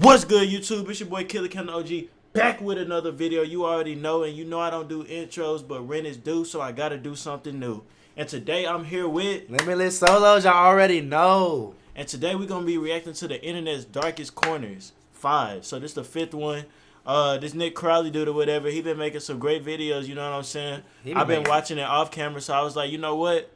What's good, YouTube? It's your boy Killer Ken OG back with another video. You already know, and you know I don't do intros, but rent is due, so I gotta do something new. And today I'm here with Limitless Solos. Y'all already know. And today we're gonna be reacting to the internet's darkest corners 5. So this is the 5th one. This Nick Crowley dude or whatever, he been making some great videos. You know what I'm saying? I've been watching it off camera, so I was like, you know what?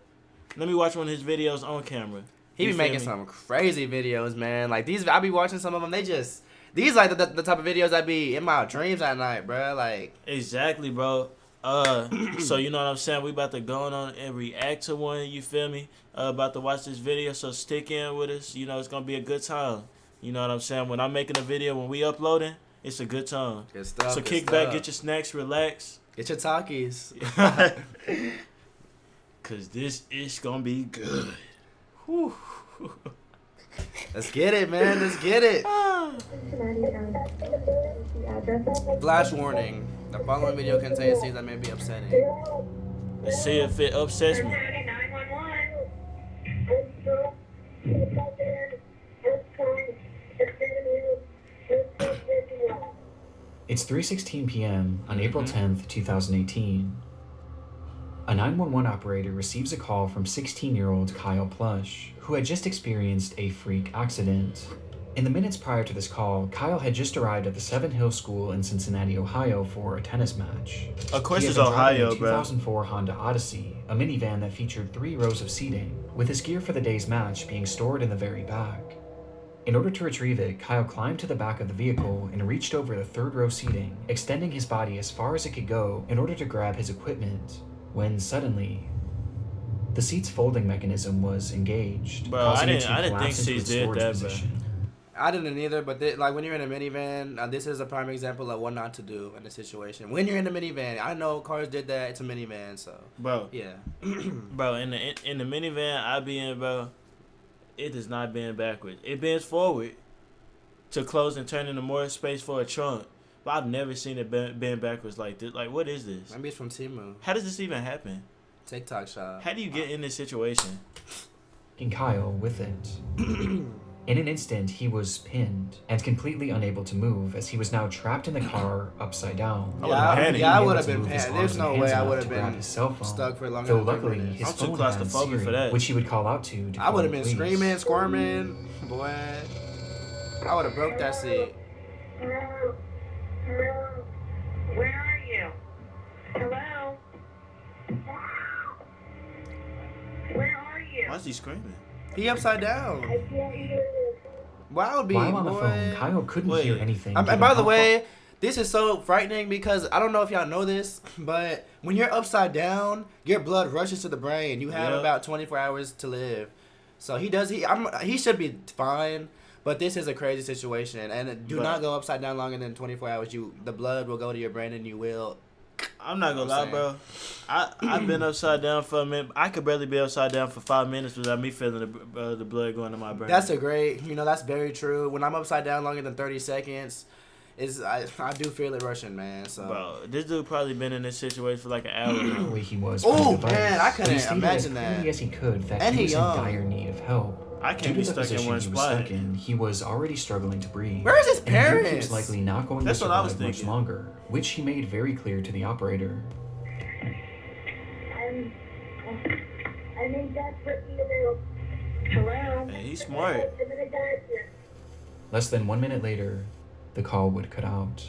Let me watch one of his videos on camera. He be making some crazy videos, man. Like these, I be watching some of them. These like the type of videos I be in my dreams at night, bro. Like exactly, bro. So you know what I'm saying? We about to go on and react to one. You feel me? About to watch this video, so stick in with us. You know it's gonna be a good time. You know what I'm saying? When I'm making a video, when we uploading, it's a good time. Good stuff. So kick back, get your snacks, relax, get your talkies. Cause this is gonna be good. Whew. Let's get it, man. Let's get it. Flash warning. The following video contains scenes that may be upsetting. Let's see if it upsets me. It's 3:16 p.m. on April 10th, 2018. A 911 operator receives a call from 16-year-old Kyle Plush, who had just experienced a freak accident. In the minutes prior to this call, Kyle had just arrived at the Seven Hills School in Cincinnati, Ohio for a tennis match. Of course He it's had been driving Ohio, a bro. 2004 Honda Odyssey, a minivan that featured 3 rows of seating, with his gear for the day's match being stored in the very back. In order to retrieve it, Kyle climbed to the back of the vehicle and reached over the 3rd row seating, extending his body as far as it could go in order to grab his equipment, when suddenly the seat's folding mechanism was engaged, Bro, causing it to I didn't think collapse into seats its did storage that, position. I didn't either, but like when you're in a minivan, this is a prime example of what not to do in a situation. When you're in a minivan, I know cars did that. It's a minivan, so Bro, yeah. bro, in the minivan I be in, bro, it does not bend backwards. It bends forward to close and turn into more space for a trunk. But I've never seen it bend backwards like this. Like, what is this? Maybe it's from Timu. How does this even happen? TikTok shop. How do you get in this situation? And Kyle with it. In an instant, he was pinned and completely unable to move, as he was now trapped in the car upside down. I would have been panicked. There's no way I would have been his cell phone, stuck for longer though than luckily 3 minutes. his I'm too phone had claustrophobic Siri, for that. which he would call out to I would have the been police. screaming, squirming, boy. I would have broke that seat. Hello? Hello? Where are you? Hello? Where are you? Why is he screaming? He upside down. I can't hear you. Well, I would be, While on the boy. phone, Kyle couldn't Wait. hear anything. And given by the how way, this is so frightening because I don't know if y'all know this, but when you're upside down, your blood rushes to the brain. You have about 24 hours to live. So he should be fine, but this is a crazy situation. And do not go upside down longer than 24 hours. The blood will go to your brain and you will. I'm not gonna lie, bro. I've been upside down for a minute. I could barely be upside down for 5 minutes without me feeling the blood going to my brain. That's that's very true. When I'm upside down longer than 30 seconds, I do feel it rushing, man. So, bro, this dude probably been in this situation for like an hour now. the way he was. Oh man, I couldn't He stated imagine as clearly that. as he could that And he was he in young. dire need of help. I can't Due be to the stuck in position one he was spot. stuck in, he was already struggling to breathe. Where is his And he knew he parents? was likely not going That's to what I survive was much thinking. longer, which he made very clear to the operator. I'm in desperate need of help. Hello? Hey, he's smart. I'm gonna die here. Less than 1 minute later, the call would cut out.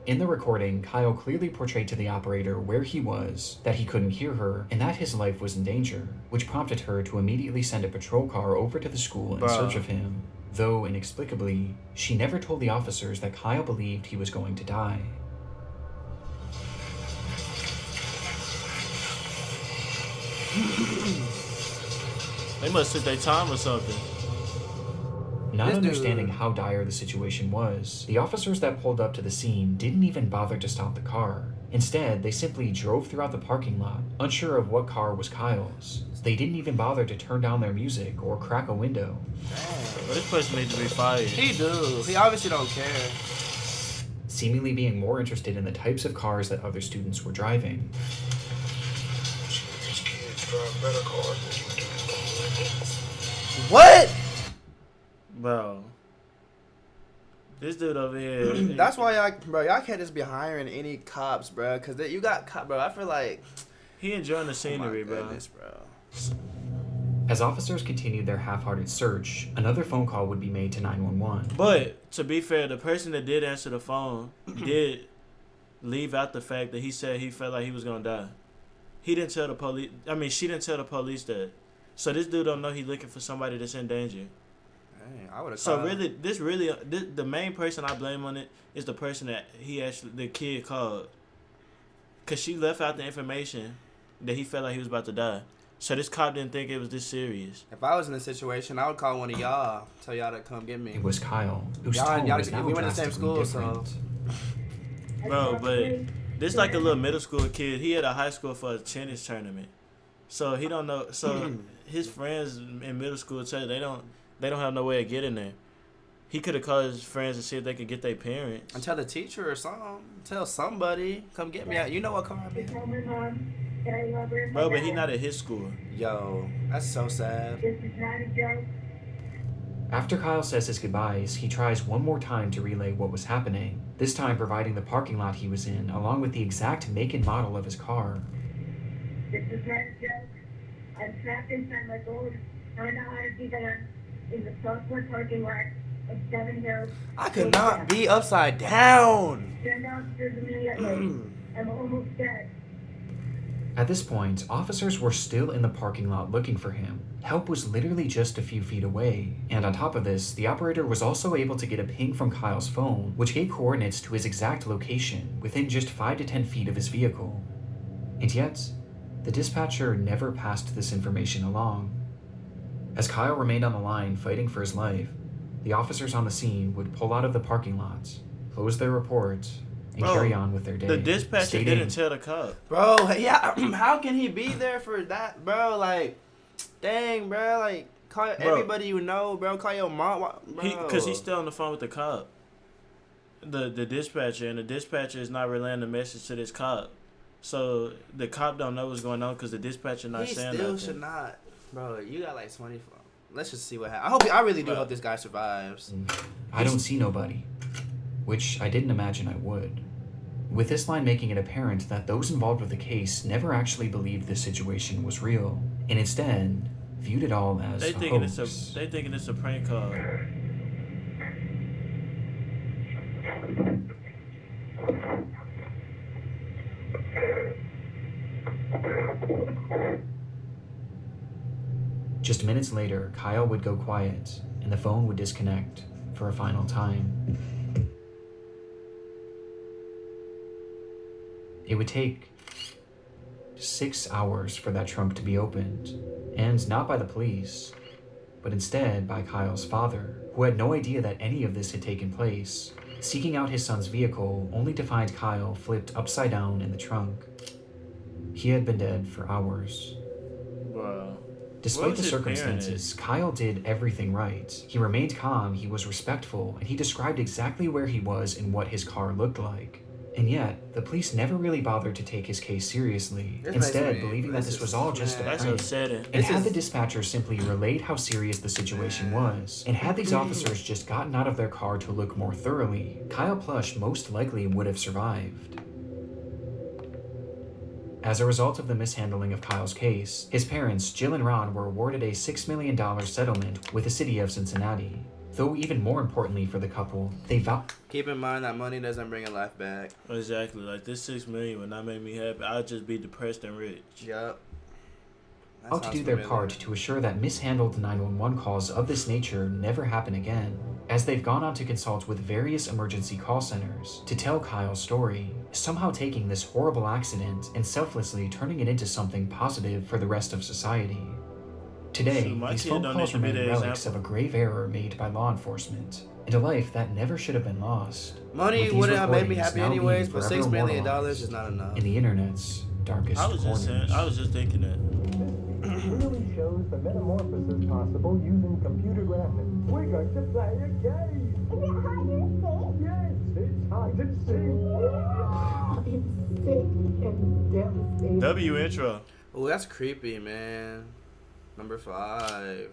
In the recording, Kyle clearly portrayed to the operator where he was, that he couldn't hear her, and that his life was in danger, which prompted her to immediately send a patrol car over to the school in Bruh. search of him. Though, inexplicably, she never told the officers that Kyle believed he was going to die. They must took their time or something. Not This dude- understanding how dire the situation was, the officers that pulled up to the scene didn't even bother to stop the car. Instead, they simply drove throughout the parking lot, unsure of what car was Kyle's. They didn't even bother to turn down their music or crack a window. Bro, this person needs to be fired. He do. He obviously don't care. Seemingly being more interested in the types of cars that other students were driving. These kids drive better cars than you do. What? Bro. This dude over here. That's why y'all can't just be hiring any cops, bro. Cause you got bro. I feel like he enjoying the scenery, bro. As officers continued their half-hearted search, another phone call would be made to 911. But to be fair, the person that did answer the phone did leave out the fact that he said he felt like he was gonna die. He didn't tell the police. I mean, she didn't tell the police that. So this dude don't know he's looking for somebody that's in danger. Dang, I would have. So the main person I blame on it is the person that the kid called, cause she left out the information that he felt like he was about to die. So this cop didn't think it was this serious. If I was in this situation, I would call one of y'all, tell y'all to come get me. It was Kyle, whose tone was now we went to the same drastically school, different. so. Bro, but this like a little middle school kid. He at a high school for a tennis tournament, so he don't know. So his friends in middle school tell you they don't have no way of getting there. He could have called his friends and see if they could get their parents. And tell the teacher or something. Tell somebody, come get me out. You know what car I'm in. Bro, but he not at his school. Yo, that's so sad. This is not a joke. After Kyle says his goodbyes, he tries one more time to relay what was happening, this time providing the parking lot he was in, along with the exact make and model of his car. This is not a joke. I'm trapped inside my gold 900 van in the Southwood parking lot of Seven Hills. I could not be upside down. Send officers immediately. I'm almost dead. At this point, officers were still in the parking lot looking for him. Help was literally just a few feet away, and on top of this, the operator was also able to get a ping from Kyle's phone, which gave coordinates to his exact location, within just 5 to 10 feet of his vehicle. And yet, the dispatcher never passed this information along. As Kyle remained on the line fighting for his life, the officers on the scene would pull out of the parking lot, close their report, and carry on with their day. The dispatcher didn't tell the cop. Bro, yeah, how can he be there for that, bro? Like, dang, bro, like, call everybody you know, bro. Call your mom, bro. Because he's still on the phone with the cop. The dispatcher, and the dispatcher is not relaying the message to this cop. So the cop don't know what's going on because the dispatcher not saying nothing. He still should not. Bro, you got like 24. Let's just see what happens. I really do hope this guy survives. I don't see nobody. Which I didn't imagine I would. With this line making it apparent that those involved with the case never actually believed this situation was real, and instead viewed it all as a hoax. They thinking it's a prank call. Just minutes later, Kyle would go quiet, and the phone would disconnect for a final time. It would take 6 hours for that trunk to be opened, and not by the police, but instead by Kyle's father, who had no idea that any of this had taken place, seeking out his son's vehicle only to find Kyle flipped upside down in the trunk. He had been dead for hours. Wow. Despite the circumstances, Kyle did everything right. He remained calm, he was respectful, and he described exactly where he was and what his car looked like. And yet, the police never really bothered to take his case seriously, instead believing that this was all just a prank. And had the dispatcher simply relayed how serious the situation was, and had these officers just gotten out of their car to look more thoroughly, Kyle Plush most likely would have survived. As a result of the mishandling of Kyle's case, his parents, Jill and Ron, were awarded a $6 million settlement with the city of Cincinnati. Though even more importantly for the couple, they Keep in mind that money doesn't bring a life back. Exactly. Like, this $6 million would not make me happy. I'd just be depressed and rich. Yep. How to do their part to assure that mishandled 911 calls of this nature never happen again, as they've gone on to consult with various emergency call centers to tell Kyle's story, somehow taking this horrible accident and selflessly turning it into something positive for the rest of society. Today, these phone calls remain relics of a grave error made by law enforcement, and a life that never should have been lost. Money wouldn't have made me happy anyways, but $6 million is not enough. In the internet's darkest corners. I was just thinking that. Really shows the metamorphosis possible using computer graphics. We're going to play a game. Is it hard to see? Yes, it's hard to see. Oh, it's sick and devastating. W intro. Oh, that's creepy, man. Number 5.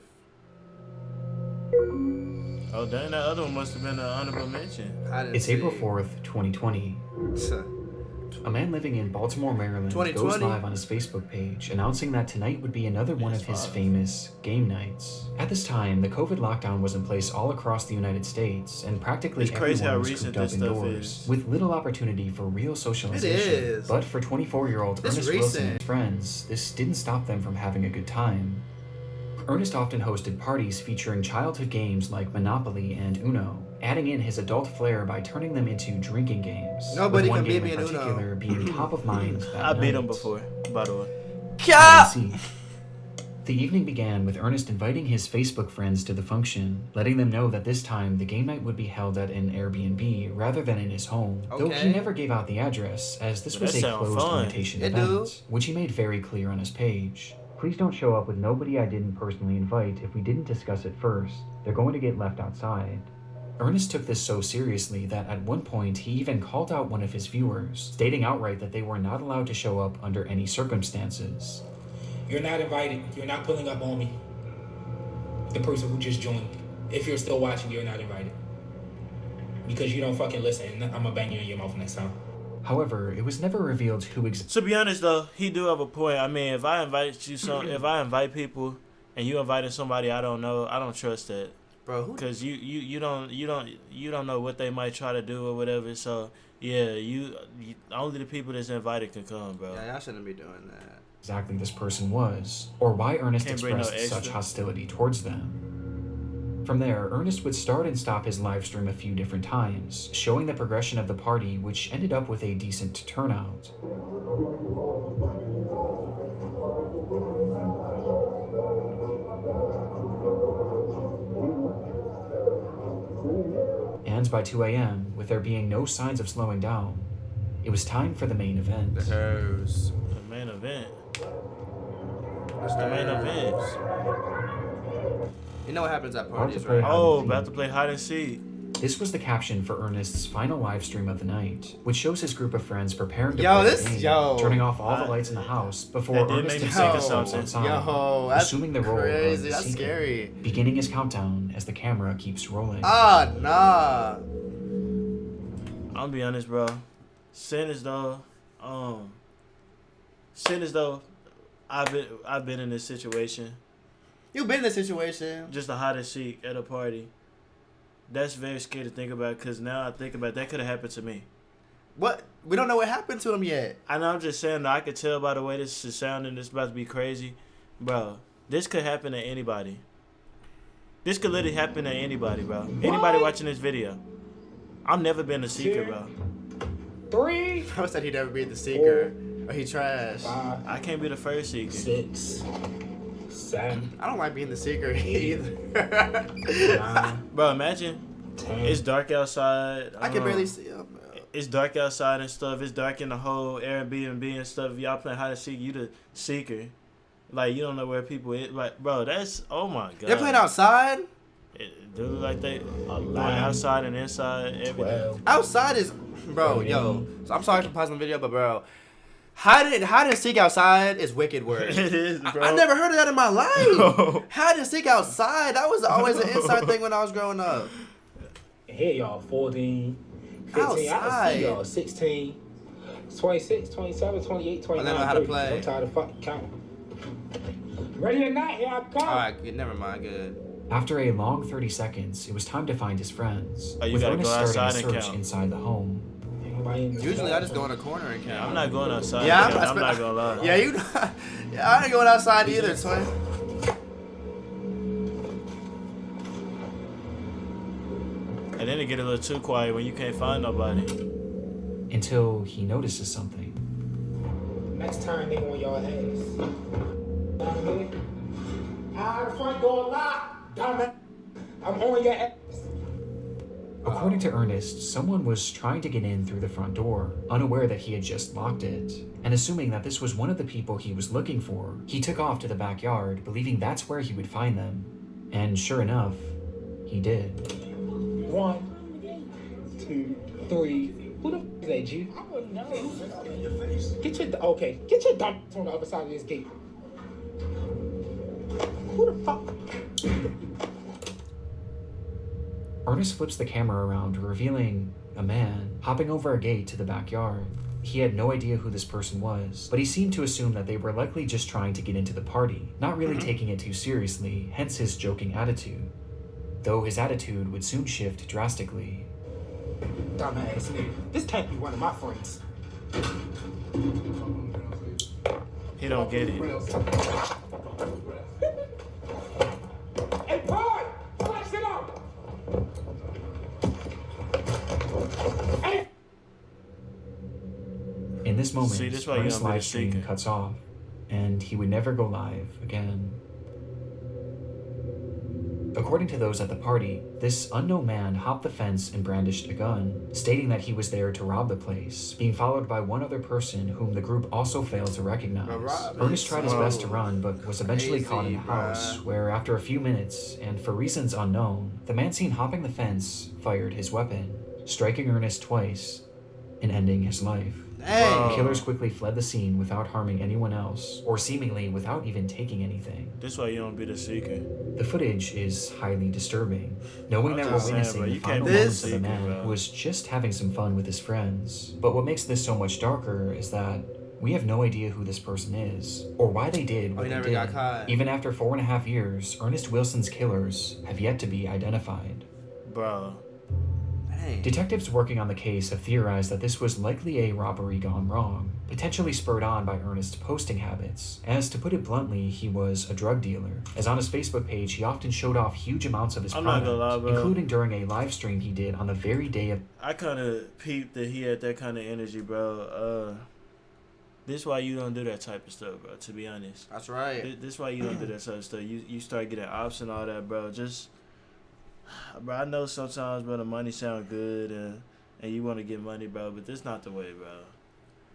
Oh, dang, that other one must have been an honorable mention. It's April 4th, 2020. A man living in Baltimore, Maryland goes live on his Facebook page announcing that tonight would be another one of his famous game nights. At this time, the COVID lockdown was in place all across the United States, and practically everyone was cooped up indoors, with little opportunity for real socialization. It is. But for 24-year-old Ernest Wilson and his friends, this didn't stop them from having a good time. Ernest often hosted parties featuring childhood games like Monopoly and Uno, adding in his adult flair by turning them into drinking games. Nobody with one can beat game me in in particular Uno. being top of mind that I beat night. him before, by the way. The evening began with Ernest inviting his Facebook friends to the function, letting them know that this time the game night would be held at an Airbnb rather than in his home, though he never gave out the address, as this was a closed invitation event, which he made very clear on his page. Please don't show up with nobody I didn't personally invite if we didn't discuss it first. They're going to get left outside. Ernest took this so seriously that at one point he even called out one of his viewers, stating outright that they were not allowed to show up under any circumstances. You're not invited. You're not pulling up on me. The person who just joined. If you're still watching, you're not invited. Because you don't fucking listen. I'm gonna bang you in your mouth next time. However, it was never revealed who exactly. To be honest, though, he do have a point. I mean, if I invite people and you invited somebody I don't know, I don't trust that, bro. Because you don't know what they might try to do or whatever. So yeah, you only the people that's invited can come, bro. Yeah, y'all shouldn't be doing that. Exactly this person was, or why Ernest expressed such hostility towards them. From there, Ernest would start and stop his live stream a few different times, showing the progression of the party, which ended up with a decent turnout. And by 2 a.m., with there being no signs of slowing down, it was time for the main event. The main event? What's the main event? You know what happens at parties, right? Oh, about to play hide and seek. This was the caption for Ernest's final live stream of the night, which shows his group of friends preparing to play the game, turning off all the lights in the house before Ernest himself goes outside, assuming the role of the seeker, scary. beginning his countdown as the camera keeps rolling. Ah, nah. I'll be honest, bro. Sin as though I've been in this situation. You've been in this situation. Just a hide and seek at a party. That's very scary to think about, because now I think about it, that could have happened to me. What? We don't know what happened to him yet. I know, I'm just saying that I could tell by the way this is sounding, this is about to be crazy. Bro, this could happen to anybody. This could literally happen to anybody, bro. Anybody watching this video. I've never been a seeker, bro. 3. I said he'd never be the seeker. Or he trash. 5. I can't be the first seeker. 6. 7. I don't like being the seeker either. 9. Bro, imagine 10. it's dark outside. I can barely see him. It's dark outside and stuff. It's dark in the whole Airbnb and stuff. Y'all playing hide and seek, you the seeker. Like, you don't know where people is. Like, bro, that's, oh my God. They're playing outside? It do look like they going outside and inside, everything. 12. Outside is, bro, yo. So I'm sorry for pausing the video, but bro, hide and seek outside is wicked word. It is, bro. I never heard of that in my life. Hide and seek outside. That was always an inside thing when I was growing up. Here y'all, 14, 15. Outside. I see y'all, 16, 26, 27, 28, 29. I don't know how to 30. play. I'm tired of fucking counting. Ready or not, here I come. Alright, never mind, good. After a long 30 seconds, it was time to find his friends, Oh, you with gotta Ernest go starting a outside and search count. inside the home. Usually I just go in a corner and count. I'm not going outside. Yeah, I'm not gonna lie. Yeah, you. Yeah, I ain't going outside either, twin. And then it get a little too quiet when you can't find nobody. Until he notices something. Next time they on y'all ass. The front door locked, dumb it. I'm on your ass. According to Ernest, someone was trying to get in through the front door, unaware that he had just locked it. And assuming that this was one of the people he was looking for, he took off to the backyard, believing that's where he would find them. And sure enough, he did. 1, 2, 3. Who the f is that, G? I don't know. Get your dumb on the other side of this gate. Who the fuck? Ernest flips the camera around, revealing a man hopping over a gate to the backyard. He had no idea who this person was, but he seemed to assume that they were likely just trying to get into the party, not really taking it too seriously, hence his joking attitude. Though his attitude would soon shift drastically. Dumbass nigga. This can't be one of my friends. He don't get it. Hey, boy! Flash it up! Hey! In this moment, See, this why you Ernest's don't be live a stream seeker. cuts off, and he would never go live again. According to those at the party, this unknown man hopped the fence and brandished a gun, stating that he was there to rob the place, being followed by one other person whom the group also failed to recognize. Ernest tried his best to run, but was eventually caught in the house, where after a few minutes, and for reasons unknown, the man seen hopping the fence fired his weapon, striking Ernest twice and ending his life. The killers quickly fled the scene without harming anyone else, or seemingly without even taking anything. This why you don't be the seeker. The footage is highly disturbing, knowing that we're just saying, witnessing bro, the you final can't be moments of a seeker, man bro. who was just having some fun with his friends. But what makes this so much darker is that we have no idea who this person is, or why they did what he they never did. got caught. Even after 4.5 years, Ernest Wilson's killers have yet to be identified. Bro. Dang. Detectives working on the case have theorized that this was likely a robbery gone wrong, potentially spurred on by Ernest's posting habits, as to put it bluntly, he was a drug dealer, as on his Facebook page he often showed off huge amounts of his I'm not product, gonna lie, bro. including during a live stream he did on the very day of. I kind of peeped that he had that kind of energy, bro. This why you don't do that type of stuff, bro, to be honest. That's right. This why you don't do that type of stuff. You start getting ops and all that, bro. Just, bro, I know sometimes, bro, the money sound good and you want to get money, bro, but this not the way, bro.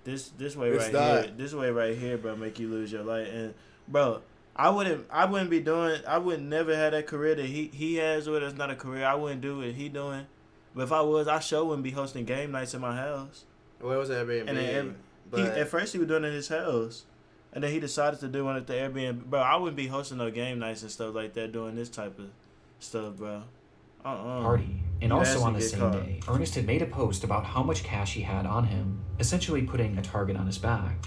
This way It's right not. here, this way right here, bro, make you lose your life. And bro, I wouldn't never have that career that he has, or that's not a career. I wouldn't do what he doing. But if I was, I sure wouldn't be hosting game nights in my house. Where was Airbnb? And then at first he was doing it in his house, and then he decided to do one at the Airbnb. Bro, I wouldn't be hosting no game nights and stuff like that, doing this type of stuff, bro. Party. And You also actually on the get same caught. day, Ernest had made a post about how much cash he had on him, essentially putting a target on his back.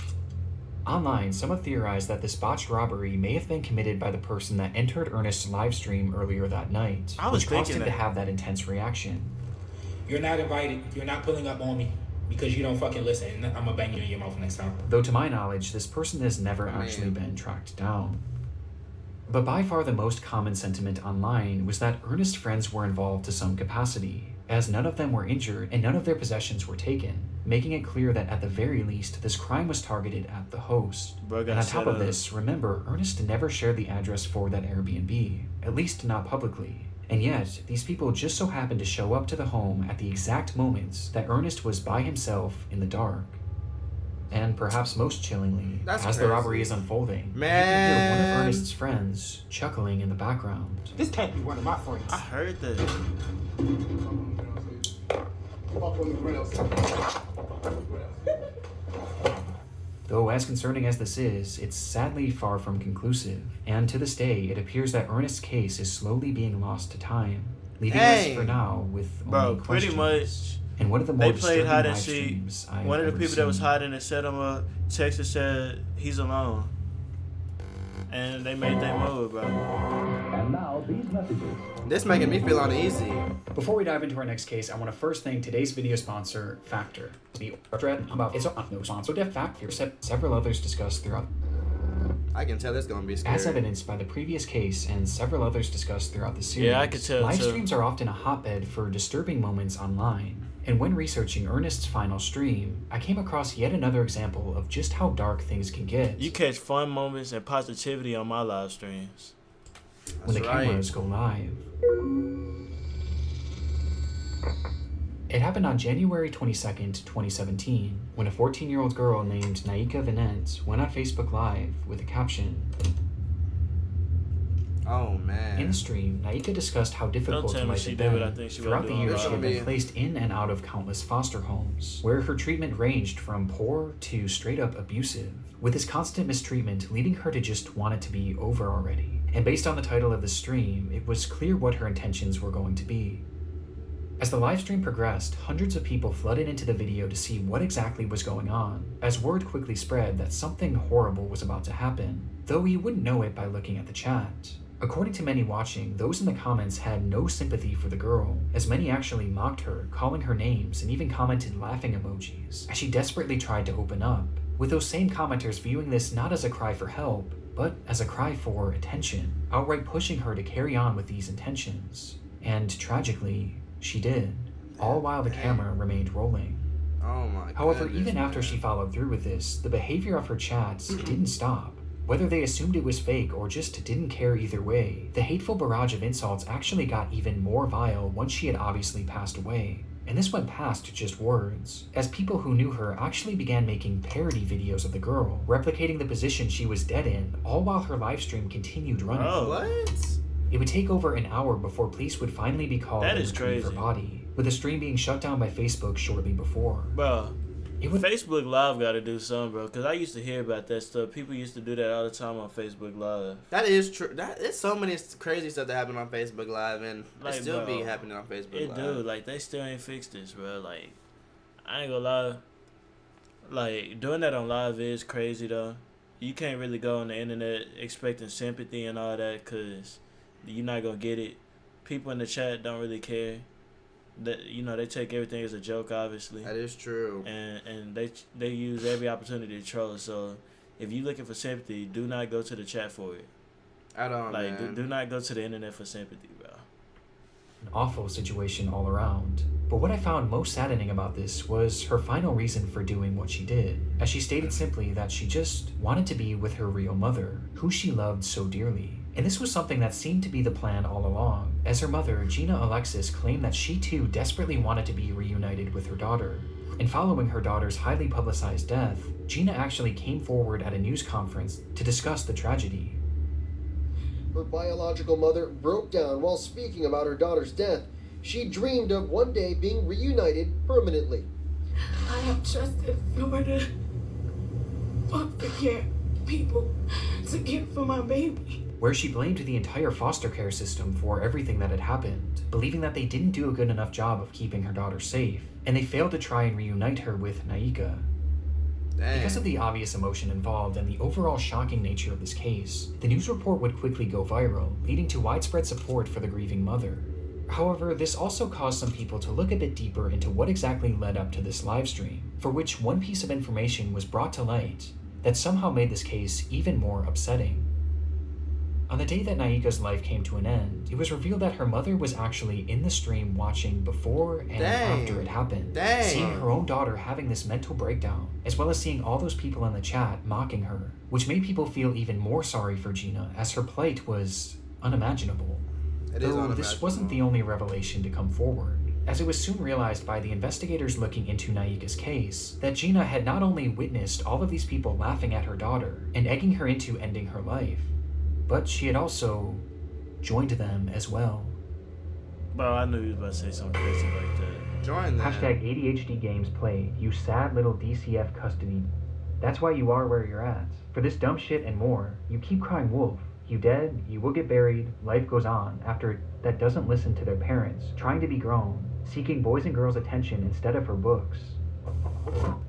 Online, some have theorized that this botched robbery may have been committed by the person that entered Ernest's live stream earlier that night, I was which caused thinking him to that. have that intense reaction. You're not invited. You're not pulling up on me because you don't fucking listen. I'm gonna bang you in your mouth next time. Though to my knowledge, this person has never actually been tracked down. But by far the most common sentiment online was that Ernest's friends were involved to some capacity, as none of them were injured and none of their possessions were taken, making it clear that at the very least, this crime was targeted at the host. Bro got And on set top of up. this, remember, Ernest never shared the address for that Airbnb, at least not publicly. And yet, these people just so happened to show up to the home at the exact moments that Ernest was by himself in the dark. And perhaps most chillingly, That's as crazy. the robbery is unfolding, you can hear one Man. of Ernest's friends chuckling in the background. This can't be one of my friends. I heard that. Though as concerning as this is, it's sadly far from conclusive, and to this day, it appears that Ernest's case is slowly being lost to time, leaving us Hey. for now with Bro, only pretty questions. much, And one of the they more played disturbing hide and live seek. streams I've One of the ever people that was seen. hiding and set him up texted said he's alone. And they made their move, bro. And now these messages. This making me feel uneasy. Before we dive into our next case, I want to first thank today's video sponsor, Factor. The it's no sponsor. Factor several others discussed throughout. I can tell it's gonna be scary. As evidenced by the previous case and several others discussed throughout the series, Yeah, I could tell, live too. streams are often a hotbed for disturbing moments online. And when researching Ernest's final stream, I came across yet another example of just how dark things can get You catch fun moments and positivity on my live streams. when the That's right. cameras go live. It happened on January 22nd, 2017, when a 14-year-old girl named Naika Venant went on Facebook Live with a caption. Oh man. In the stream, Naika discussed how difficult tell me life she had did what been. I think she Throughout was the doing. years, she had been Yeah. placed in and out of countless foster homes, where her treatment ranged from poor to straight up abusive, with this constant mistreatment leading her to just want it to be over already. And based on the title of the stream, it was clear what her intentions were going to be. As the live stream progressed, hundreds of people flooded into the video to see what exactly was going on, as word quickly spread that something horrible was about to happen, though you wouldn't know it by looking at the chat. According to many watching, those in the comments had no sympathy for the girl, as many actually mocked her, calling her names, and even commented laughing emojis, as she desperately tried to open up, with those same commenters viewing this not as a cry for help, but as a cry for attention, outright pushing her to carry on with these intentions. And tragically, she did, all while the camera remained rolling. Oh my However, goodness, even after man. she followed through with this, the behavior of her chats didn't stop. Whether they assumed it was fake or just didn't care either way, the hateful barrage of insults actually got even more vile once she had obviously passed away. And this went past just words, as people who knew her actually began making parody videos of the girl, replicating the position she was dead in, all while her livestream continued running. Oh. What? It would take over an hour before police would finally be called That to is retrieve her crazy. body, with the stream being shut down by Facebook shortly before. Bro, It would Facebook Live got to do something, bro. Because I used to hear about that stuff. People used to do that all the time on Facebook Live. That is true. It's so many crazy stuff that happened on Facebook Live, and Like, it still be bro, happening on Facebook It Live. do. Like, they still ain't fixed this, bro. Like, I ain't gonna lie. Like, doing that on live is crazy, though. You can't really go on the internet expecting sympathy and all that, because you're not gonna get it. People in the chat don't really care. That, you know, they take everything as a joke, obviously. That is true. And they use every opportunity to troll. So if you looking for sympathy, do not go to the chat for it. I don't, Like, man. do not go to the internet for sympathy, bro. an awful situation all around. But what I found most saddening about this was her final reason for doing what she did, as she stated simply that she just wanted to be with her real mother, who she loved so dearly. And this was something that seemed to be the plan all along, as her mother, Gina Alexis, claimed that she too desperately wanted to be reunited with her daughter. And following her daughter's highly publicized death, Gina actually came forward at a news conference to discuss the tragedy. Her biological mother broke down while speaking about her daughter's death. She dreamed of one day being reunited permanently. I have trusted Florida foster care people to care for my baby. Where she blamed the entire foster care system for everything that had happened, believing that they didn't do a good enough job of keeping her daughter safe, and they failed to try and reunite her with Naika. Dang. Because of the obvious emotion involved and the overall shocking nature of this case, the news report would quickly go viral, leading to widespread support for the grieving mother. However, this also caused some people to look a bit deeper into what exactly led up to this livestream, for which one piece of information was brought to light that somehow made this case even more upsetting. On the day that Naika's life came to an end, it was revealed that her mother was actually in the stream watching before and Dang. after it happened, Dang. seeing her own daughter having this mental breakdown, as well as seeing all those people in the chat mocking her, which made people feel even more sorry for Gina, as her plight was unimaginable. It is Though unimaginable. this wasn't the only revelation to come forward, as it was soon realized by the investigators looking into Naika's case that Gina had not only witnessed all of these people laughing at her daughter and egging her into ending her life, but she had also joined them as well. Bro, I knew you was about to say something crazy like that. Join that. Hashtag ADHD games played, you sad little DCF custody. That's why you are where you're at. For this dumb shit and more, you keep crying wolf. You dead, you will get buried, life goes on after that doesn't listen to their parents, trying to be grown, seeking boys and girls' attention instead of her books.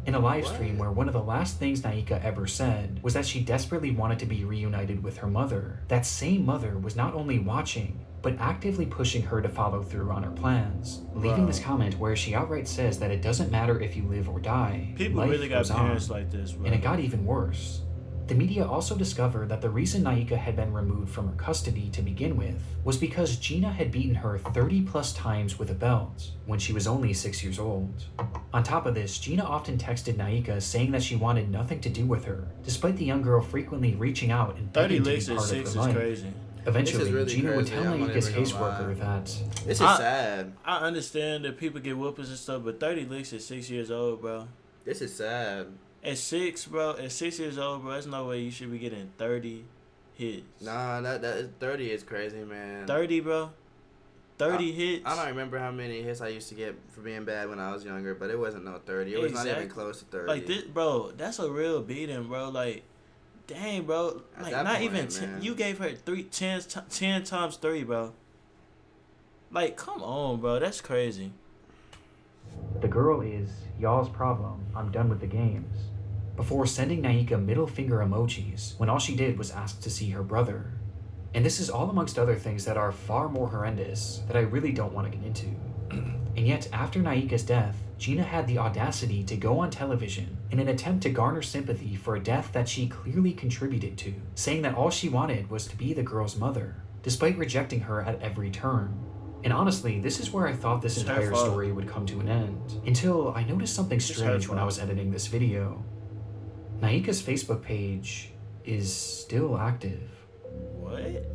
In a live stream where one of the last things Naika ever said was that she desperately wanted to be reunited with her mother, that same mother was not only watching, but actively pushing her to follow through on her plans, leaving this comment where she outright says that it doesn't matter if you live or die, People life really got goes parents on. like this, bro. And it got even worse. The media also discovered that the reason Naika had been removed from her custody to begin with was because Gina had beaten her 30 plus times with a belt when she was only 6 years old. On top of this, Gina often texted Naika saying that she wanted nothing to do with her, despite the young girl frequently reaching out and 30 begging to licks be at part of 6 her is life. crazy. Eventually, This is really Gina would crazy. tell I'm not Naika's even gonna lie. caseworker that This is sad. I understand that people get whoopings and stuff, but 30 licks at 6 years old, bro. This is sad. At 6, bro, at 6 years old, bro, there's no way you should be getting 30 hits. Nah, that is 30 is crazy, man. 30, bro. 30 hits. I don't remember how many hits I used to get for being bad when I was younger, but it wasn't no 30. It was not even Exactly. close to 30. Like this, bro. That's a real beating, bro. Like, dang, bro. At Like, that not point, even man. you gave her 10 times 3, bro. Like, come on, bro. That's crazy. The girl is y'all's problem. I'm done with the games. Before sending Naika middle finger emojis when all she did was ask to see her brother. And this is all amongst other things that are far more horrendous that I really don't want to get into. And yet, after Naika's death, Gina had the audacity to go on television in an attempt to garner sympathy for a death that she clearly contributed to, saying that all she wanted was to be the girl's mother, despite rejecting her at every turn. And honestly, this is where I thought this entire story would come to an end, until I noticed something strange when I was editing this video. Naika's Facebook page is still active. What?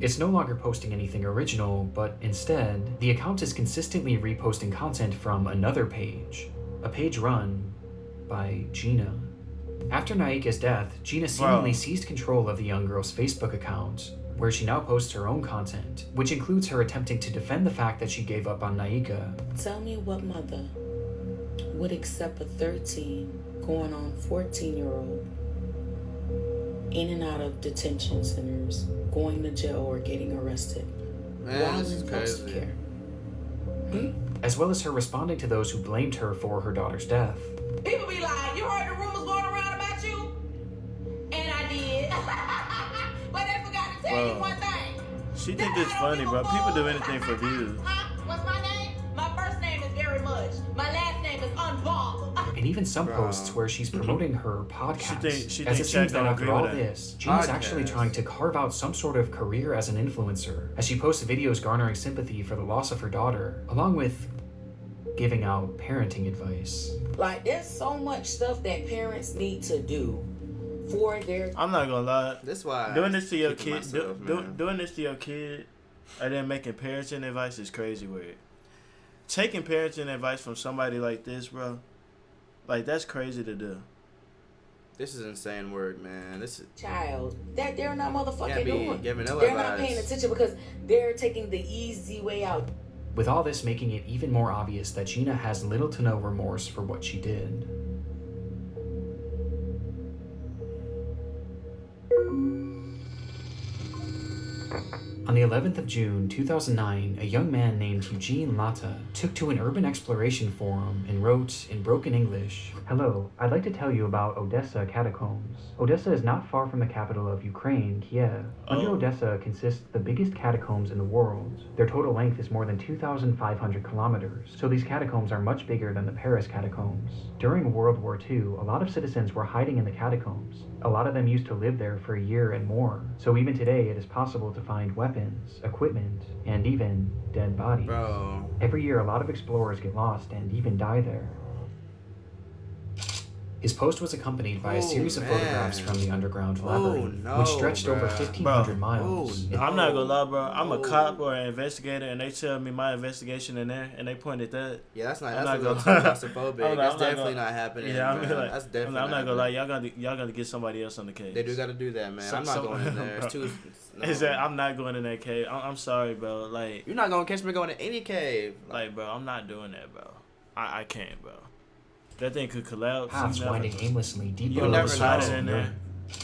It's no longer posting anything original, but instead, the account is consistently reposting content from another page, a page run by Gina. After Naika's death, Gina seemingly seized control of the young girl's Facebook account, where she now posts her own content, which includes her attempting to defend the fact that she gave up on Naika. Tell me what mother would accept a 13 going on 14-year-old in and out of detention centers, going to jail or getting arrested. Man, Why this is would folks crazy. care? As well as her responding to those who blamed her for her daughter's death. People be like, you heard the rumors going around about you? And I did. But they forgot to tell you one thing. She think this funny, bro. People do anything for views. What's my name? My first name is very much. My last name is unbothered. And even some posts where she's promoting her podcast. She as it seems that after all that. this, Gina's actually trying to carve out some sort of career as an influencer, as she posts videos garnering sympathy for the loss of her daughter, along with giving out parenting advice. Like, there's so much stuff that parents need to do for their... I'm not gonna lie. That's why doing this to your kid, doing this to your kid, and then making parenting advice is crazy weird. Taking parenting advice from somebody like this, bro, like that's crazy to do. This is insane work, man. This is child that they're not motherfucking doing. No they're not paying attention because they're taking the easy way out. With all this making it even more obvious that Gina has little to no remorse for what she did. On the 11th of June, 2009, a young man named Eugene Latta took to an urban exploration forum and wrote, in broken English, "Hello, I'd like to tell you about Odessa catacombs. Odessa is not far from the capital of Ukraine, Kiev. Under Odessa consists the biggest catacombs in the world. Their total length is more than 2,500 kilometers, so these catacombs are much bigger than the Paris catacombs. During World War II, a lot of citizens were hiding in the catacombs. A lot of them used to live there for a year and more, so even today it is possible to find weapons, equipment, and even dead bodies. Bro. Every year a lot of explorers get lost and even die there." His post was accompanied by a series of photographs from the underground labyrinth, which stretched over 1,500 miles. I'm not gonna lie, bro. I'm a cop or an investigator, and they tell me my investigation in there, and they pointed that. Yeah, that's not. That's a little too claustrophobic. That's definitely not happening. Yeah, I mean, like, that's definitely. I'm not gonna lie. Y'all gotta get somebody else on the case. They do gotta do that, man. I'm not going in there. It's too. No. Is that I'm not going in that cave. I'm sorry, bro. Like you're not gonna catch me going in any cave. Like, bro, I'm not doing that, bro. I can't, bro. That thing could collapse. Paths winding aimlessly deep you below never the know surface in there.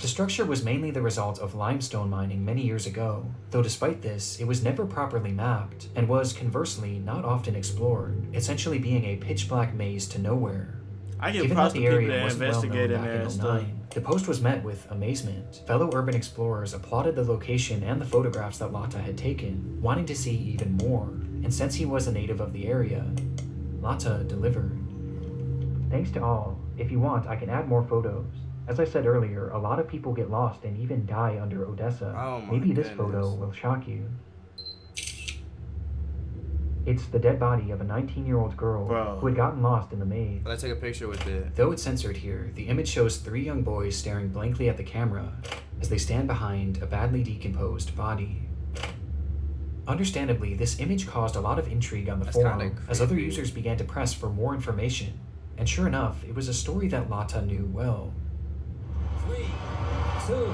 The structure was mainly the result of limestone mining many years ago, though despite this, it was never properly mapped, and was, conversely, not often explored, essentially being a pitch-black maze to nowhere. I give Given props that to the people area that wasn't well investigate known in back there in and stuff. 2009, the post was met with amazement. Fellow urban explorers applauded the location and the photographs that Latta had taken, wanting to see even more, and since he was a native of the area, Latta delivered. "Thanks to all. If you want, I can add more photos. As I said earlier, a lot of people get lost and even die under Odessa. Oh my Maybe this goodness. photo will shock you. It's the dead body of a 19-year-old girl who had gotten lost in the maze. Let's take a picture with it. Though it's censored here, the image shows 3 young boys staring blankly at the camera as they stand behind a badly decomposed body. Understandably, this image caused a lot of intrigue on the forum as other users began to press for more information. And sure enough, it was a story that Latta knew well. 3, 2, 1.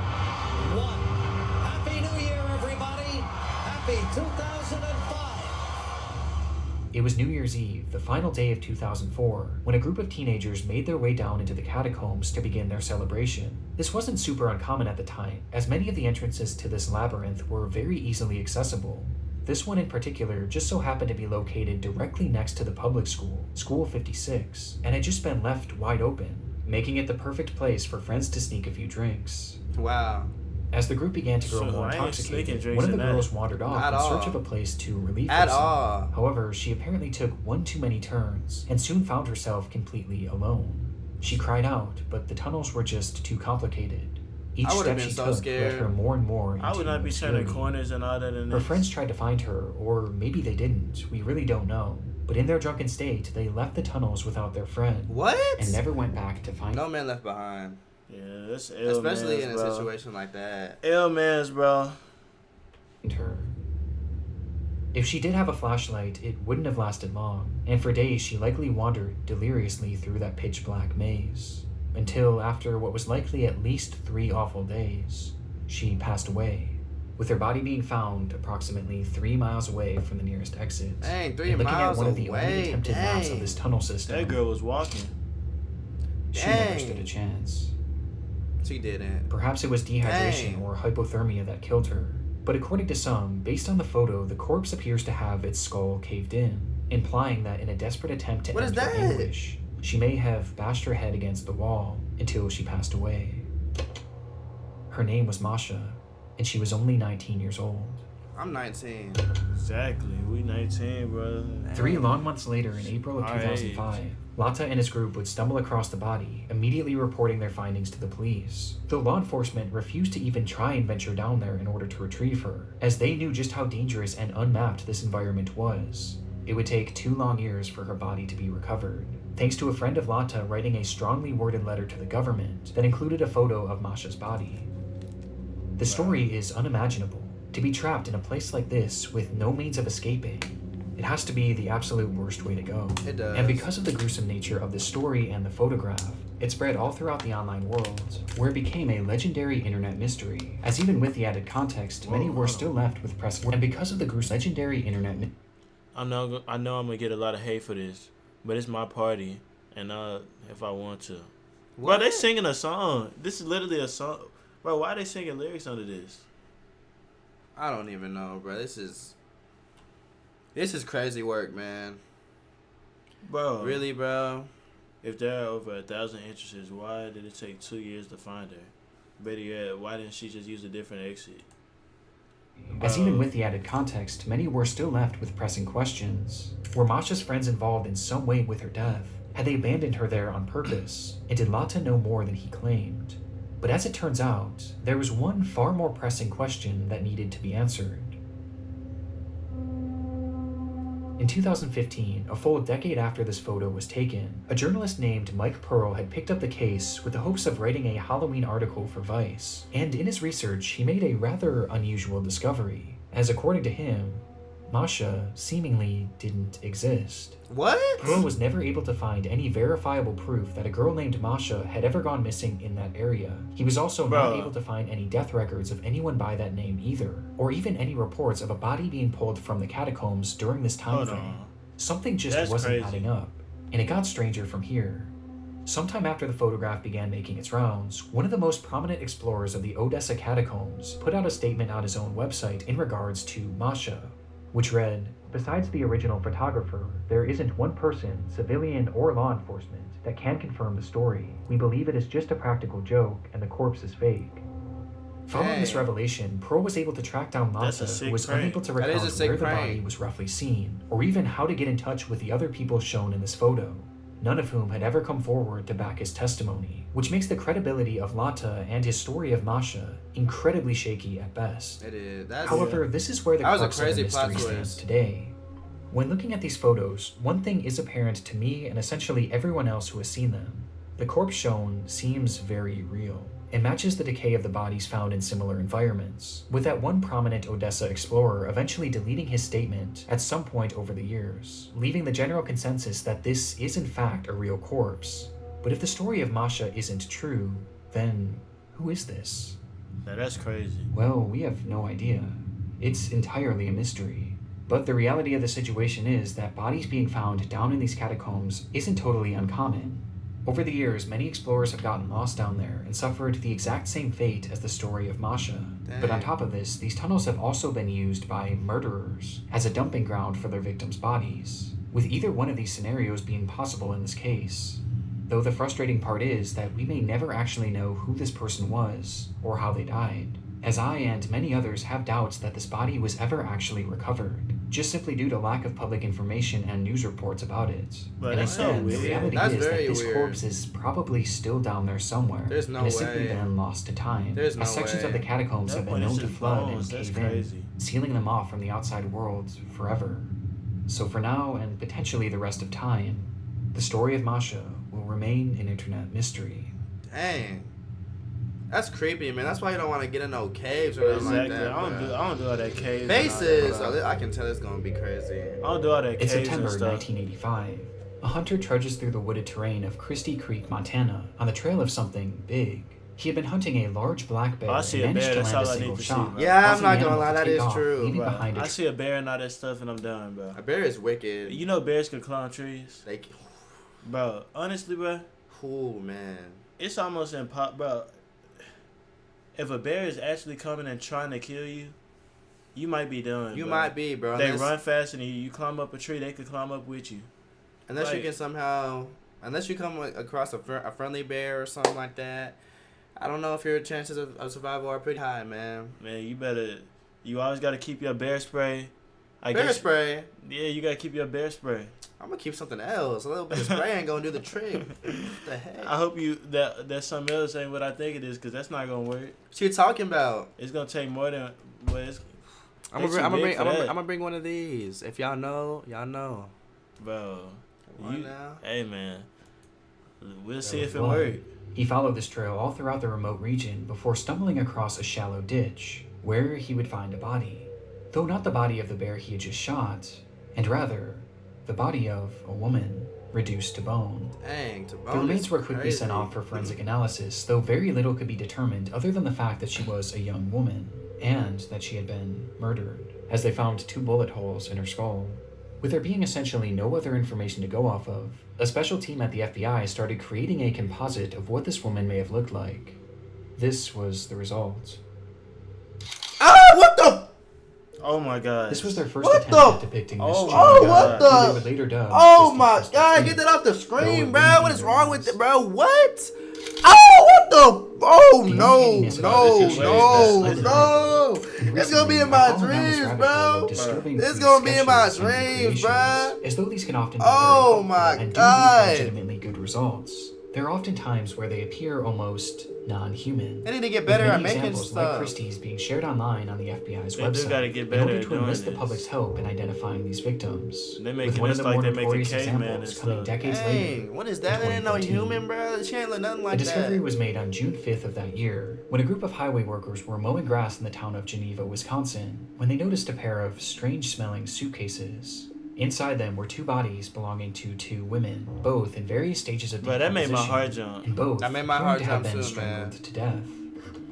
Happy New Year, everybody! Happy 2005! It was New Year's Eve, the final day of 2004, when a group of teenagers made their way down into the catacombs to begin their celebration. This wasn't super uncommon at the time, as many of the entrances to this labyrinth were very easily accessible. this one in particular just so happened to be located directly next to the public school, School 56, and had just been left wide open, making it the perfect place for friends to sneak a few drinks. Wow. As the group began to grow more intoxicated, one of the girls wandered off in search of a place to relieve herself. However, she apparently took one too many turns and soon found herself completely alone. She cried out, but the tunnels were just too complicated. Each step she took led her more and more into I would not be turning corners and all that in Her friends tried to find her, or maybe they didn't. We really don't know. But in their drunken state, they left the tunnels without their friend. What? And never went back to find her. No man left behind. Yeah, that's ill, especially in a bro. situation like that. Ill man's, bro. Her. If she did have a flashlight, it wouldn't have lasted long, and for days she likely wandered deliriously through that pitch black maze. Until, after what was likely at least 3 awful days, she passed away, with her body being found approximately 3 miles away from the nearest exit. Dang, 3 and looking miles at one of the away. only attempted maps of this tunnel system. That girl was walking. She never stood a chance. She didn't. Perhaps it was dehydration or hypothermia that killed her. But according to some, based on the photo, the corpse appears to have its skull caved in, implying that in a desperate attempt to end her anguish, she may have bashed her head against the wall until she passed away. Her name was Masha, and she was only 19 years old. I'm 19. Exactly. We 19, brother. 3 long months later, in April of 2005, Lata and his group would stumble across the body, immediately reporting their findings to the police. Though law enforcement refused to even try and venture down there in order to retrieve her, as they knew just how dangerous and unmapped this environment was. It would take 2 long years for her body to be recovered, thanks to a friend of Lata writing a strongly worded letter to the government that included a photo of Masha's body. The story is unimaginable. To be trapped in a place like this with no means of escaping, it has to be the absolute worst way to go. It does. And because of the gruesome nature of the story and the photograph, it spread all throughout the online world, where it became a legendary internet mystery. As even with the added context, many were still left with press. And because of the gruesome legendary internet I know I'm gonna get a lot of hate for this, but it's my party, and if I want to. Bro, they singing a song. This is literally a song. Bro, why are they singing lyrics under this? I don't even know, bro. This is crazy work, man. Bro. Really, bro? If there are over 1,000 entrances, why did it take 2 years to find her? Better yet, why didn't she just use a different exit? As even with the added context, many were still left with pressing questions. Were Masha's friends involved in some way with her death? Had they abandoned her there on purpose? And did Lata know more than he claimed? But as it turns out, there was one far more pressing question that needed to be answered. In 2015, a full decade after this photo was taken, a journalist named Mike Pearl had picked up the case with the hopes of writing a Halloween article for Vice. And in his research, he made a rather unusual discovery, as according to him, Masha seemingly didn't exist. What? Pearl was never able to find any verifiable proof that a girl named Masha had ever gone missing in that area. He was also not able to find any death records of anyone by that name either, or even any reports of a body being pulled from the catacombs during this time frame. Something just wasn't adding up, and it got stranger from here. Sometime after the photograph began making its rounds, one of the most prominent explorers of the Odessa catacombs put out a statement on his own website in regards to Masha, which read, "Besides the original photographer, there isn't one person, civilian or law enforcement, that can confirm the story. We believe it is just a practical joke and the corpse is fake." Following this revelation, Pearl was able to track down Lata, who was unable to recount where the body was roughly seen, or even how to get in touch with the other people shown in this photo, none of whom had ever come forward to back his testimony, which makes the credibility of Lata and his story of Masha incredibly shaky at best. It is. However, this is where the crux of the mystery stands today. When looking at these photos, one thing is apparent to me and essentially everyone else who has seen them. The corpse shown seems very real. It matches the decay of the bodies found in similar environments, with that one prominent Odessa explorer eventually deleting his statement at some point over the years, leaving the general consensus that this is in fact a real corpse. But if the story of Masha isn't true, then who is this? Now that's crazy. Well, we have no idea. It's entirely a mystery. But the reality of the situation is that bodies being found down in these catacombs isn't totally uncommon. Over the years, many explorers have gotten lost down there and suffered the exact same fate as the story of Masha. Dang. But on top of this, these tunnels have also been used by murderers as a dumping ground for their victims' bodies, with either one of these scenarios being possible in this case. Though the frustrating part is that we may never actually know who this person was or how they died, as I and many others have doubts that this body was ever actually recovered, just simply due to lack of public information and news reports about it. But and that's so instead, the weird. reality That's is that very this weird. corpse is probably still down there somewhere. There's no and has simply way. been lost to time. There's no as sections way. of the catacombs That have been point is known to just flood bones. and That's cave crazy. in, sealing them off from the outside world forever. So for now, and potentially the rest of time, the story of Masha will remain an internet mystery. Dang. That's creepy, man. That's why you don't want to get in no caves or nothing Exactly. like that. I don't do all that caves. Faces. So I can tell it's gonna be crazy. I don't do all that In caves and September stuff. 1985, a hunter trudges through the wooded terrain of Christie Creek, Montana, on the trail of something big. He had been hunting a large black bear I and see a managed bear, to that's land a all I single need to see, shot. bro. Yeah, I'm causing not the gonna animal lie, to that take is off, true, leaving bro. behind a I see a bear and all that stuff, and I'm done, bro. A bear is wicked. You know bears can climb trees, They, bro. Honestly, bro, cool, man. it's almost impossible, bro. If a bear is actually coming and trying to kill you, you might be done. You bro. might be, bro. They Unless- run fast, and you climb up a tree, they could climb up with you. Unless you Like- can somehow, unless you come across a friendly bear or something like that, I don't know if your chances of survival are pretty high, man. Man, you always got to keep your bear spray. Bear spray? Yeah, you got to keep your bear spray. I'm gonna keep something else. A little bit of spray ain't gonna do the trick. What the heck? I hope that something else ain't what I think it is, because that's not going to work. What you talking about? It's going to take more than, well, it's, I'm they too gonna big for that. bring one of these. If y'all know, y'all know. Bro, Come on now. Hey, man. We'll see if it Well, works. He followed this trail all throughout the remote region before stumbling across a shallow ditch, where he would find a body. Though not the body of the bear he had just shot, and rather, the body of a woman, reduced to bone. Dang, to bone. The remains is were quickly crazy. sent off for forensic analysis, though very little could be determined other than the fact that she was a young woman, and that she had been murdered, as they found 2 bullet holes in her skull. With there being essentially no other information to go off of, a special team at the FBI started creating a composite of what this woman may have looked like. This was the result. Ah, what the? Oh my god. This was their first What attempt the? at depicting this Oh chick, my what who the? they would later dub Oh Christie my Christie god, Creek. get that off the Though screen, it bro. wouldn't What be is their wrong ones. with it, bro? What? Oh, what the? Oh, The no, uncanniness about no, this situation no, is that no. And It's gonna be recently, in my I've fallen down this dreams, rabbit hole of bro. disturbing It's police gonna be in my sketches and dreams, recreations, bro. As though these can often be Oh very my helpful and do God. lead to legitimately good results. There are often times where they appear almost non-human. They need to get with better many at making examples like stuff. Christie's being shared online on the FBI's They do website gotta get in better order at to doing enlist the this. public's help in identifying these victims. They with making one of this the like more they making notorious caveman and examples coming stuff. decades later. Dang, what is that? in That ain't no 2014. human, bro. She ain't look nothing like The discovery that. was made on June 5th of that year, when a group of highway workers were mowing grass in the town of Geneva, Wisconsin, when they noticed a pair of strange-smelling suitcases. Inside them were 2 bodies belonging to 2 women, both in various stages of Bro, decomposition. that made my heart jump. And both That made my claimed heart to have jump been too, strangled man. to death.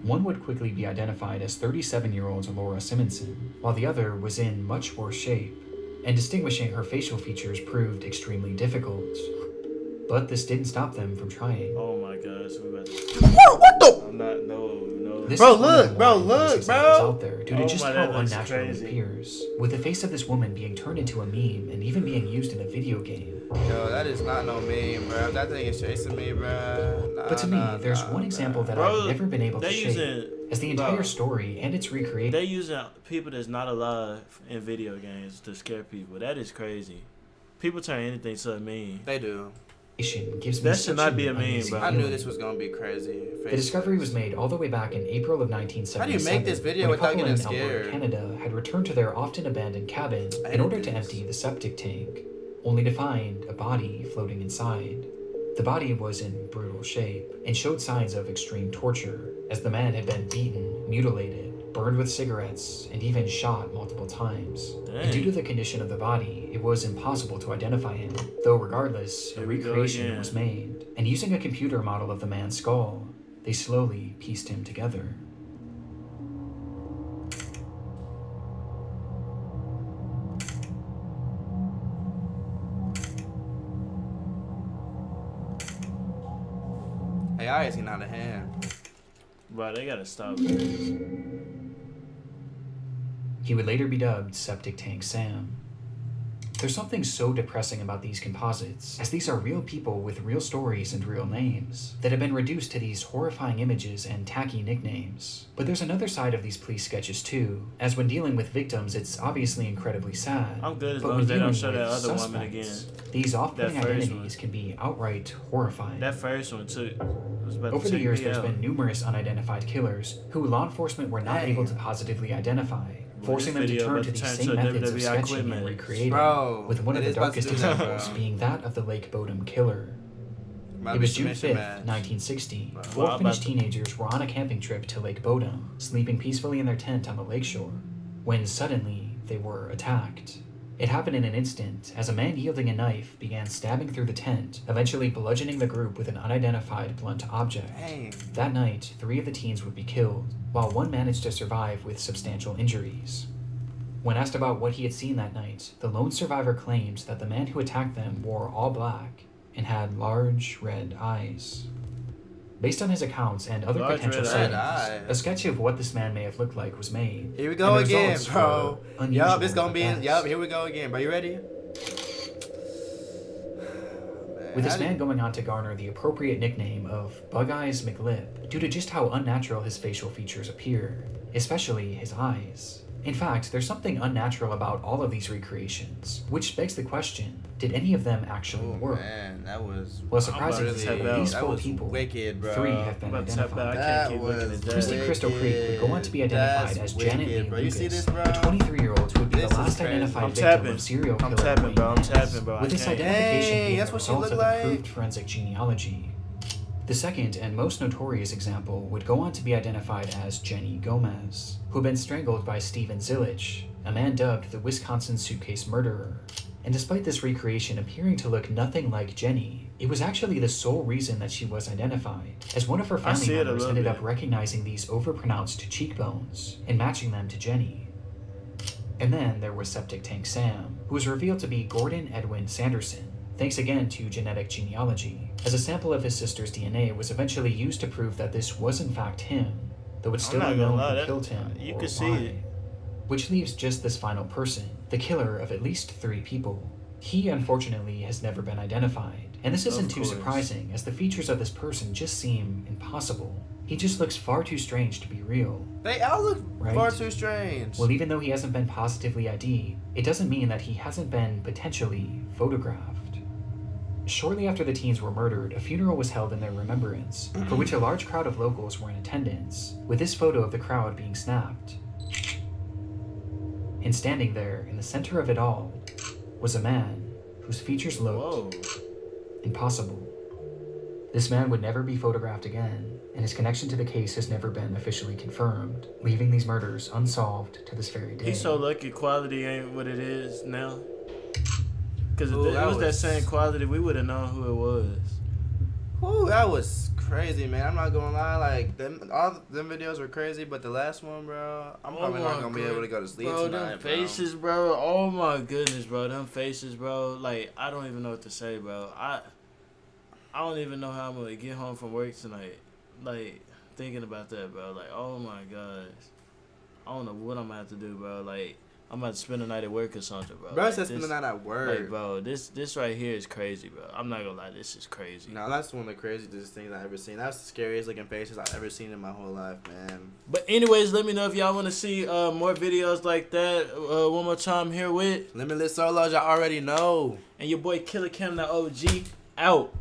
One would quickly be identified as 37-year-old Laura Simonson, while the other was in much worse shape, and distinguishing her facial features proved extremely difficult. But this didn't stop them from trying. Oh my gosh. What the? I'm not, no. This Bro, is one of look, the bro, more look, obvious examples bro. out there due to Oh just my, how that looks unnatural it crazy. appears, with the face of this woman being turned into a meme and even being used in a video game. Yo, that is not no meme, bro. That thing is chasing me, bro. Nah, But to me, there's one example that Bro, I've never been able to they shape, using- as the entire bro. story and its recreation They using people that's not alive in video games to scare people. That is crazy. People turn anything to a meme. They do. gives me That such should not an be a meme, uneasy bro. I knew feeling. this was gonna be crazy. The discovery was made all the way back in April of 1977. How do you make this video when a without couple getting in Alberta, scared? Canada had returned to their often abandoned cabin I in order hate to this. empty the septic tank, only to find a body floating inside. The body was in brutal shape and showed signs of extreme torture, as the man had been beaten, mutilated, burned with cigarettes, and even shot multiple times. And due to the condition of the body, it was impossible to identify him, though regardless, a Here we go recreation again. was made, and using a computer model of the man's skull, they slowly pieced him together. AI is getting out of hand. Bro, they gotta stop this. He would later be dubbed Septic Tank Sam. There's something so depressing about these composites, as these are real people with real stories and real names, that have been reduced to these horrifying images and tacky nicknames. But there's another side of these police sketches too, as when dealing with victims it's obviously incredibly sad. I'm good as but long when as they don't dealing show that with other woman again. suspects, these off-putting identities can be outright horrifying. That first one too. Over the years, there's been numerous unidentified killers who law enforcement were not able to positively identify, forcing them to turn to these same methods of sketching and recreating, with one of the darkest examples being that of the Lake Bodom killer. It was June 5th, 1960. Four Finnish teenagers were on a camping trip to Lake Bodom, sleeping peacefully in their tent on the lakeshore, when suddenly they were attacked. It happened in an instant, as a man wielding a knife began stabbing through the tent, eventually bludgeoning the group with an unidentified blunt object. Dang. That night, 3 of the teens would be killed, while one managed to survive with substantial injuries. When asked about what he had seen that night, the lone survivor claimed that the man who attacked them wore all black and had large red eyes. Based on his accounts and other potential sightings, a sketch of what this man may have looked like was made. Here we go again, bro. Yup, it's gonna be. Yup, here we go again, bro. You ready? With this man going on to garner the appropriate nickname of Bug Eyes McLip due to just how unnatural his facial features appear, especially his eyes. In fact, there's something unnatural about all of these recreations, which begs the question, did any of them actually work? Man, that was... Well, surprisingly, these 4 people, wicked, bro. 3 have been identified. Christy Crystal Creek would go on to be identified as Janet Lee Lucas, a 23-year-old who would be the last identified victim of serial killer With this identification being the result of improved forensic genealogy. The second and most notorious example would go on to be identified as Jenny Gomez, who had been strangled by Steven Zilich, a man dubbed the Wisconsin Suitcase Murderer. And despite this recreation appearing to look nothing like Jenny, it was actually the sole reason that she was identified, as one of her family members ended up recognizing these overpronounced cheekbones and matching them to Jenny. And then there was Septic Tank Sam, who was revealed to be Gordon Edwin Sanderson, thanks again to genetic genealogy, as a sample of his sister's DNA was eventually used to prove that this was in fact him, though it's still unknown who killed him you or can see why. it. Which leaves just this final person, the killer of at least 3 people. He, unfortunately, has never been identified, and this isn't too surprising, as the features of this person just seem impossible. He just looks far too strange to be real. They all look far too strange. Well, even though he hasn't been positively ID'd, it doesn't mean that he hasn't been potentially photographed. Shortly after the teens were murdered, a funeral was held in their remembrance, for which a large crowd of locals were in attendance, with this photo of the crowd being snapped. And standing there, in the center of it all, was a man whose features looked impossible. This man would never be photographed again, and his connection to the case has never been officially confirmed, leaving these murders unsolved to this very day. He's so lucky quality ain't what it is now. Because if it was that same quality, we would have known who it was. Ooh, that was crazy, man. I'm not gonna lie, like all them videos were crazy, but the last one, bro, I'm probably not gonna be able to go to sleep tonight, them faces, bro. Oh my goodness, bro. Them faces, bro. Like, I don't even know what to say, bro. I don't even know how I'm gonna get home from work tonight. Like, thinking about that, bro. Like, oh my gosh. I don't know what I'm gonna have to do, bro. Like, I'm about to spend the night at work or something, bro. Bro, like, said spend the night at work. Like, bro, this right here is crazy, bro. I'm not gonna lie, this is crazy. No, that's one of the craziest things I've ever seen. That's the scariest looking faces I've ever seen in my whole life, man. But anyways, let me know if y'all want to see more videos like that. One more time here with Limitless Solos, y'all already know. And your boy Killer Cam, the OG, out.